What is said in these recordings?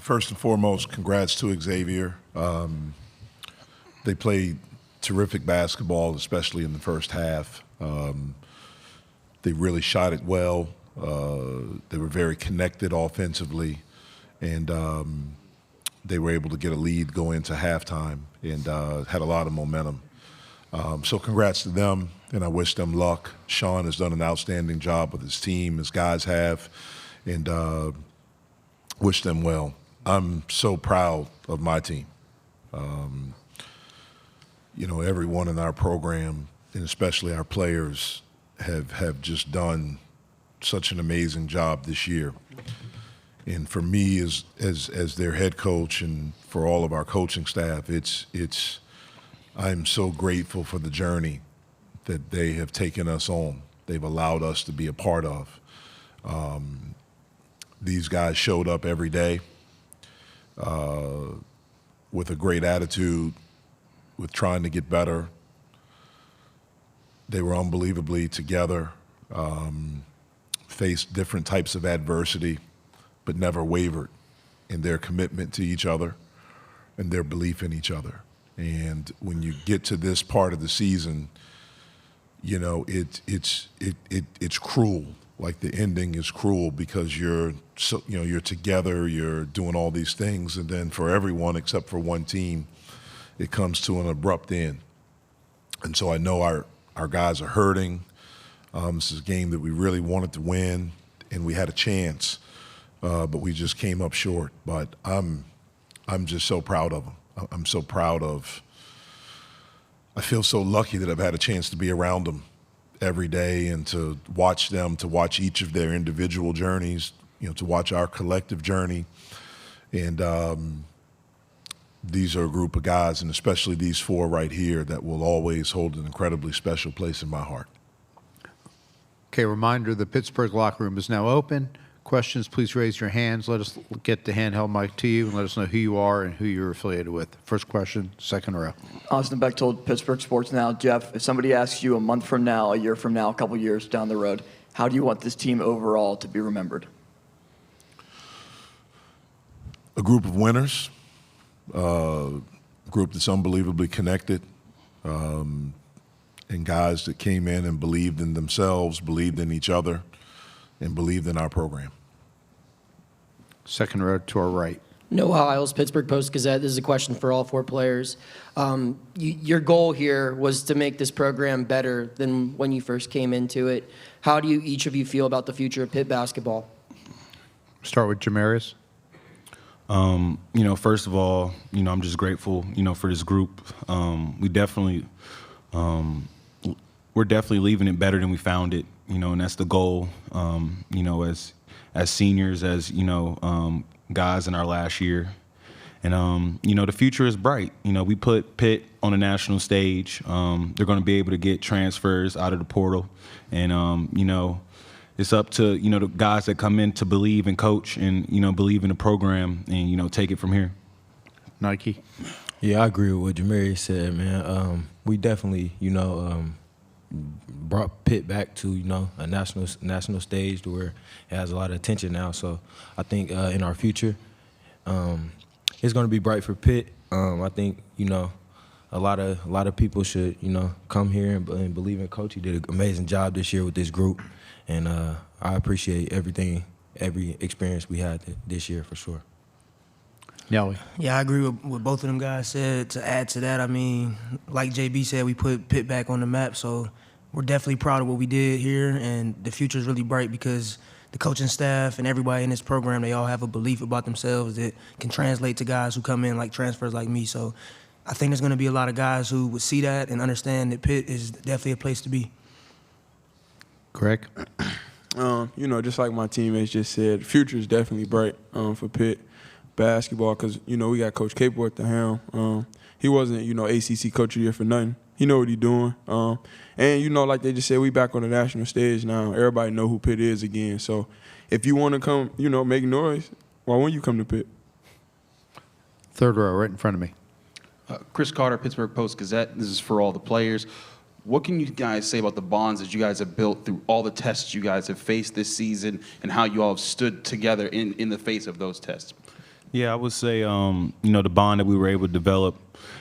First and foremost, congrats to Xavier. They played terrific basketball, especially in the first half. They really shot it well. They were very connected offensively, and they were able to get a lead going into halftime and had a lot of momentum. So congrats to them, and I wish them luck. Sean has done an outstanding job with his team, his guys have, and wish them well. I'm so proud of my team. You know, everyone in our program, and especially our players, have just done such an amazing job this year. And for me, as their head coach, and for all of our coaching staff, I'm so grateful for the journey that they have taken us on. They've allowed us to be a part of. These guys showed up every day with a great attitude, with trying to get better. They were unbelievably together, faced different types of adversity, but never wavered in their commitment to each other and their belief in each other. And when you get to this part of the season, you know, it's cruel. Like, the ending is cruel because you're together, you're doing all these things, and then for everyone except for one team, it comes to an abrupt end. And so I know our guys are hurting. This is a game that we really wanted to win, and we had a chance, but we just came up short. But I'm just so proud of them. I'm so proud of. I feel so lucky that I've had a chance to be around them every day and to watch them, to watch each of their individual journeys, you know, to watch our collective journey. And these are a group of guys, and especially these four right here, that will always hold an incredibly special place in my heart. Okay, reminder, the Pittsburgh locker room is now open. Questions, please raise your hands. Let us get the handheld mic to you and let us know who you are and who you're affiliated with. First question, second row. Austin Bechtold, Pittsburgh Sports Now. Jeff, if somebody asks you a month from now, a year from now, a couple years down the road, how do you want this team overall to be remembered? A group of winners, a group that's unbelievably connected, and guys that came in and believed in themselves, believed in each other, and believed in our program. Second row to our right. Noah Hiles, Pittsburgh Post-Gazette. This is a question for all four players. Your goal here was to make this program better than when you first came into it. How do each of you feel about the future of Pitt basketball? Start with Jamarius. You know, first of all, you know, I'm just grateful, you know, for this group. We're definitely leaving it better than we found it, you know, and that's the goal, you know, as seniors, as, you know, guys in our last year. And, you know, the future is bright. You know, we put Pitt on a national stage. They're going to be able to get transfers out of the portal. And, you know, it's up to, you know, the guys that come in to believe and coach and, you know, believe in the program and, you know, take it from here. Nike. Yeah, I agree with what Jamari said, man. We definitely, you know, brought Pitt back to, you know, a national stage to where it has a lot of attention now. So I think in our future, it's going to be bright for Pitt. I think, you know, a lot of people should, you know, come here and believe in Coach. He did an amazing job this year with this group, and I appreciate every experience we had this year for sure. Nelly. Yeah, I agree with what both of them guys said. To add to that, I mean, like JB said, we put Pitt back on the map, so we're definitely proud of what we did here, and the future is really bright because the coaching staff and everybody in this program, they all have a belief about themselves that can translate to guys who come in like transfers like me. So I think there's going to be a lot of guys who would see that and understand that Pitt is definitely a place to be. Greg? You know, just like my teammates just said, the future is definitely bright for Pitt basketball because, you know, we got Coach Capel at the helm. He wasn't, you know, ACC Coach of the Year for nothing. He know what he's doing. And, you know, like they just said, we back on the national stage now. Everybody know who Pitt is again. So if you want to come, you know, make noise, why won't you come to Pitt? Third row, right in front of me. Chris Carter, Pittsburgh Post-Gazette. This is for all the players. What can you guys say about the bonds that you guys have built through all the tests you guys have faced this season and how you all have stood together in the face of those tests? Yeah, I would say, the bond that we were able to develop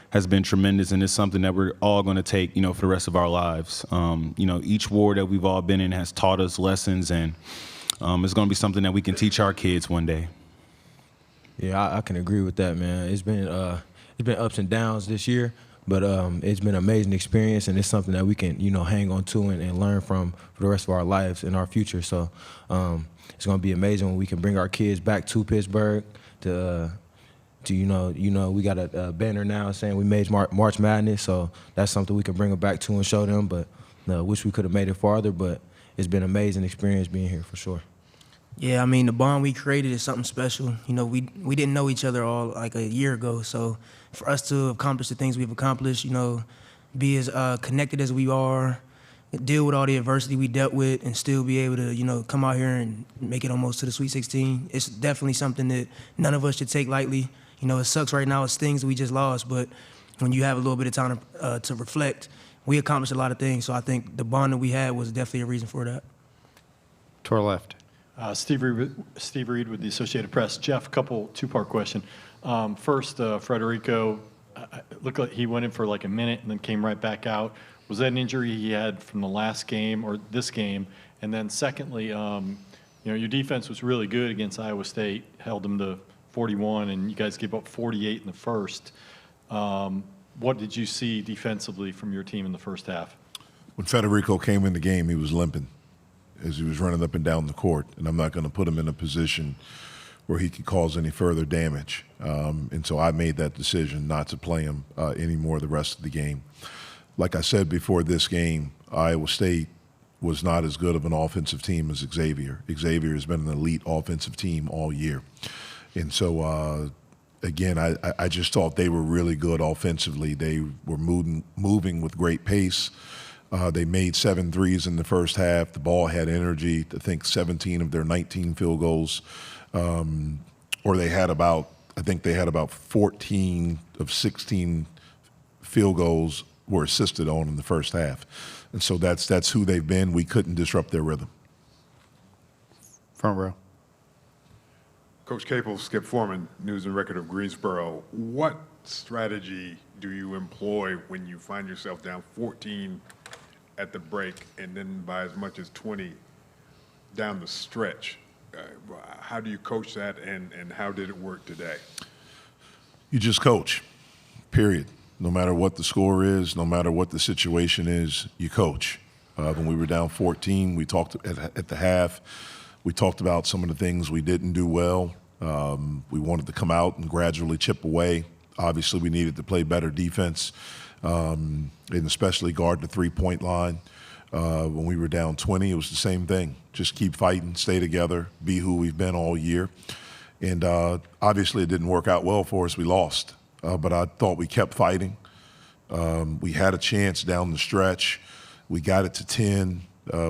has been tremendous, and it's something that we're all going to take, for the rest of our lives. Each war that we've all been in has taught us lessons, and it's going to be something that we can teach our kids one day. Yeah, I can agree with that, man. It's been ups and downs this year, but it's been an amazing experience, and it's something that we can, hang on to and learn from for the rest of our lives and our future. So it's going to be amazing when we can bring our kids back to Pittsburgh to we got a banner now saying we made March Madness, so that's something we can bring them back to and show them. But wish we could have made it farther, but it's been an amazing experience being here for sure. Yeah, I mean, the bond we created is something special. We didn't know each other all like a year ago, so for us to accomplish the things we've accomplished, be as connected as we are, deal with all the adversity we dealt with, and still be able to, come out here and make it almost to the Sweet 16. It's definitely something that none of us should take lightly. It sucks right now. It's things we just lost, but when you have a little bit of time to reflect, we accomplished a lot of things. So I think the bond that we had was definitely a reason for that. To our left. Steve Reed with the Associated Press. Jeff, couple two-part question. First, Federico, looked like he went in for like a minute and then came right back out. Was that an injury he had from the last game or this game? And then secondly, your defense was really good against Iowa State, held them to 41, and you guys gave up 48 in the first. What did you see defensively from your team in the first half? When Federico came in the game, he was limping as he was running up and down the court, and I'm not going to put him in a position where he could cause any further damage. And so I made that decision not to play him anymore the rest of the game. Like I said before this game, Iowa State was not as good of an offensive team as Xavier. Xavier has been an elite offensive team all year. And so, again, I just thought they were really good offensively. They were moving with great pace. They made 7 threes in the first half. The ball had energy. I think 17 of their 19 field goals, or they had about 14 of 16 field goals were assisted on in the first half. And so that's who they've been. We couldn't disrupt their rhythm. Front row. Coach Capel, Skip Foreman, News and Record of Greensboro. What strategy do you employ when you find yourself down 14 at the break and then by as much as 20 down the stretch? How do you coach that, and how did it work today? You just coach, period. No matter what the score is, no matter what the situation is, you coach. When we were down 14, we talked at the half. We talked about some of the things we didn't do well. We wanted to come out and gradually chip away. Obviously, we needed to play better defense, and especially guard the three-point line. When we were down 20, it was the same thing. Just keep fighting, stay together, be who we've been all year. And obviously, it didn't work out well for us. We lost. But I thought we kept fighting. We had a chance down the stretch. We got it to 10.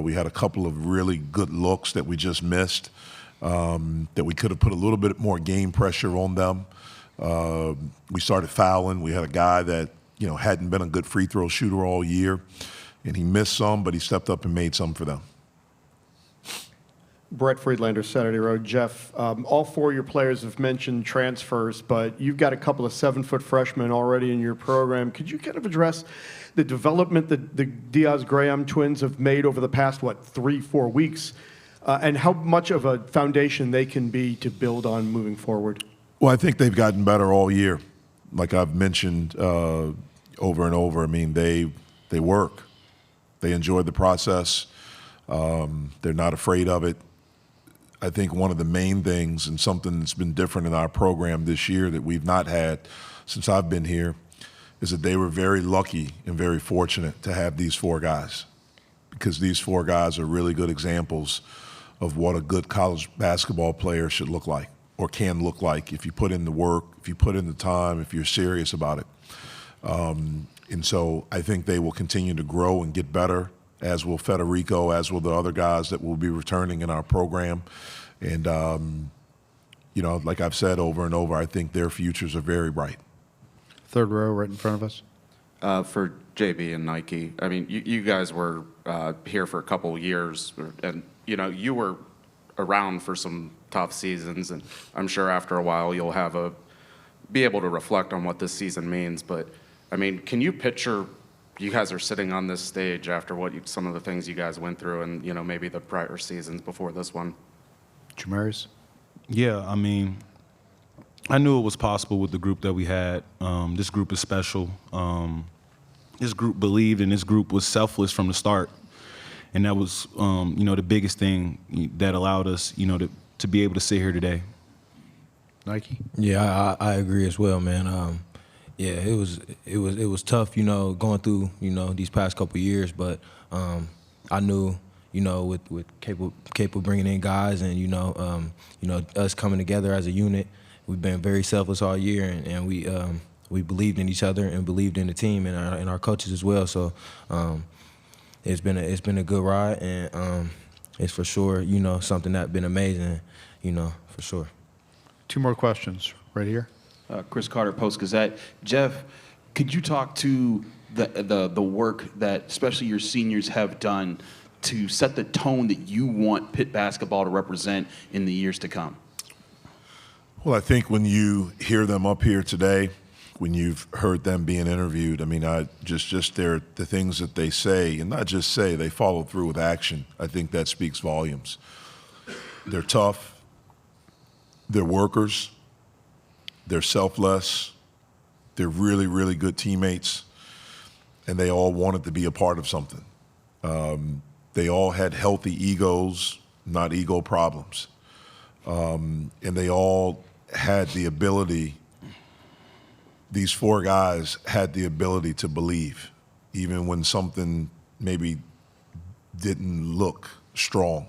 We had a couple of really good looks that we just missed, that we could have put a little bit more game pressure on them. We started fouling. We had a guy that hadn't been a good free throw shooter all year, and he missed some, but he stepped up and made some for them. Brett Friedlander, Saturday Road. Jeff, all 4 of your players have mentioned transfers, but you've got a couple of 7-foot freshmen already in your program. Could you kind of address the development that the Diaz-Graham twins have made over the past, 3-4 weeks, and how much of a foundation they can be to build on moving forward? Well, I think they've gotten better all year. Like I've mentioned over and over, I mean, they work. They enjoy the process. They're not afraid of it. I think one of the main things, and something that's been different in our program this year that we've not had since I've been here, is that they were very lucky and very fortunate to have these 4 guys, because these 4 guys are really good examples of what a good college basketball player should look like, or can look like, if you put in the work, if you put in the time, if you're serious about it. And so I think they will continue to grow and get better, as will Federico, as will the other guys that will be returning in our program. And, like I've said over and over, I think their futures are very bright. Third row, right in front of us. For JB and Nike, I mean, you guys were here for a couple of years, and, you were around for some tough seasons, and I'm sure after a while you'll be able to reflect on what this season means. But I mean, can you picture you guys are sitting on this stage after some of the things you guys went through, and maybe the prior seasons before this one? Jamaris? Yeah, I mean, I knew it was possible with the group that we had. This group is special. This group believed, and this group was selfless from the start. And that was, the biggest thing that allowed us, to be able to sit here today. Nike? Yeah, I agree as well, man. Yeah, it was tough, going through, these past couple of years, but I knew, with Capel bringing in guys and us coming together as a unit, we've been very selfless all year, and we believed in each other and believed in the team and our coaches as well. So it's been a good ride, and it's for sure something that's been amazing, for sure. 2 more questions right here. Chris Carter, Post-Gazette. Jeff, could you talk to the work that especially your seniors have done to set the tone that you want Pitt basketball to represent in the years to come? Well, I think when you hear them up here today, when you've heard them being interviewed, I mean, the things that they say, and not just say, they follow through with action. I think that speaks volumes. They're tough. They're workers. They're selfless. They're really, really good teammates. And they all wanted to be a part of something. They all had healthy egos, not ego problems. And they all had the ability, these 4 guys had the ability to believe, even when something maybe didn't look strong.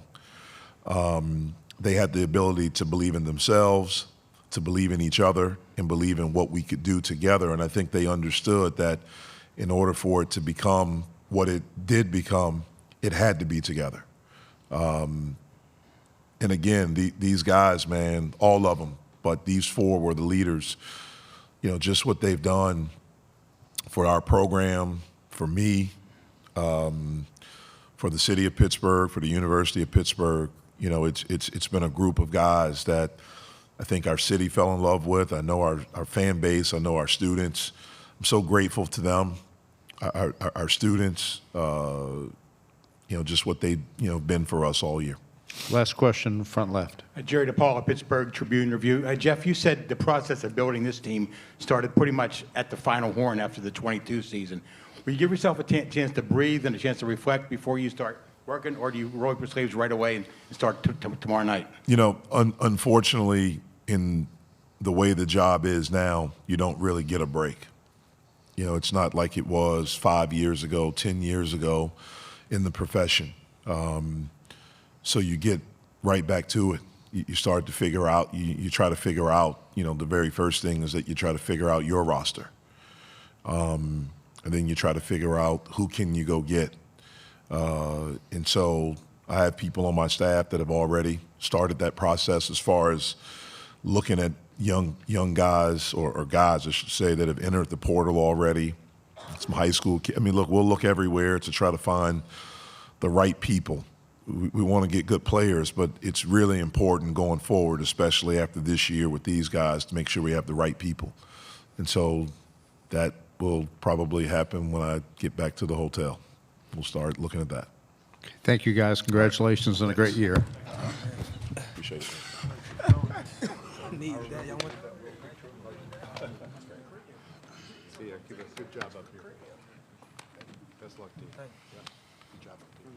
They had the ability to believe in themselves, to believe in each other, and believe in what we could do together. And I think they understood that in order for it to become what it did become, it had to be together. And again, these guys, man, all of them, but these 4 were the leaders. Just what they've done for our program, for me, for the city of Pittsburgh, for the University of Pittsburgh. It's been a group of guys that I think our city fell in love with. I know our fan base. I know our students. I'm so grateful to them, our students, just what they've been for us all year. Last question, front left. Jerry DePaula, Pittsburgh Tribune Review. Jeff, you said the process of building this team started pretty much at the final horn after the 22 season. Will you give yourself a chance to breathe and a chance to reflect before you start working, or do you roll up your sleeves right away and start tomorrow night? Unfortunately, in the way the job is now, you don't really get a break. It's not like it was 5 years ago, 10 years ago in the profession. So you get right back to it. You start to figure out, you try to figure out, the very first thing is that you try to figure out your roster. And then you try to figure out who can you go get. And so I have people on my staff that have already started that process as far as looking at young guys, or guys, I should say, that have entered the portal already. Some high school kids. I mean, look, we'll look everywhere to try to find the right people. We want to get good players, but it's really important going forward, especially after this year with these guys, to make sure we have the right people. And so that will probably happen when I get back to the hotel. We'll start looking at that. Thank you, guys. Congratulations on a great year. Appreciate it. Good job up here. Best luck to you. Good job up here.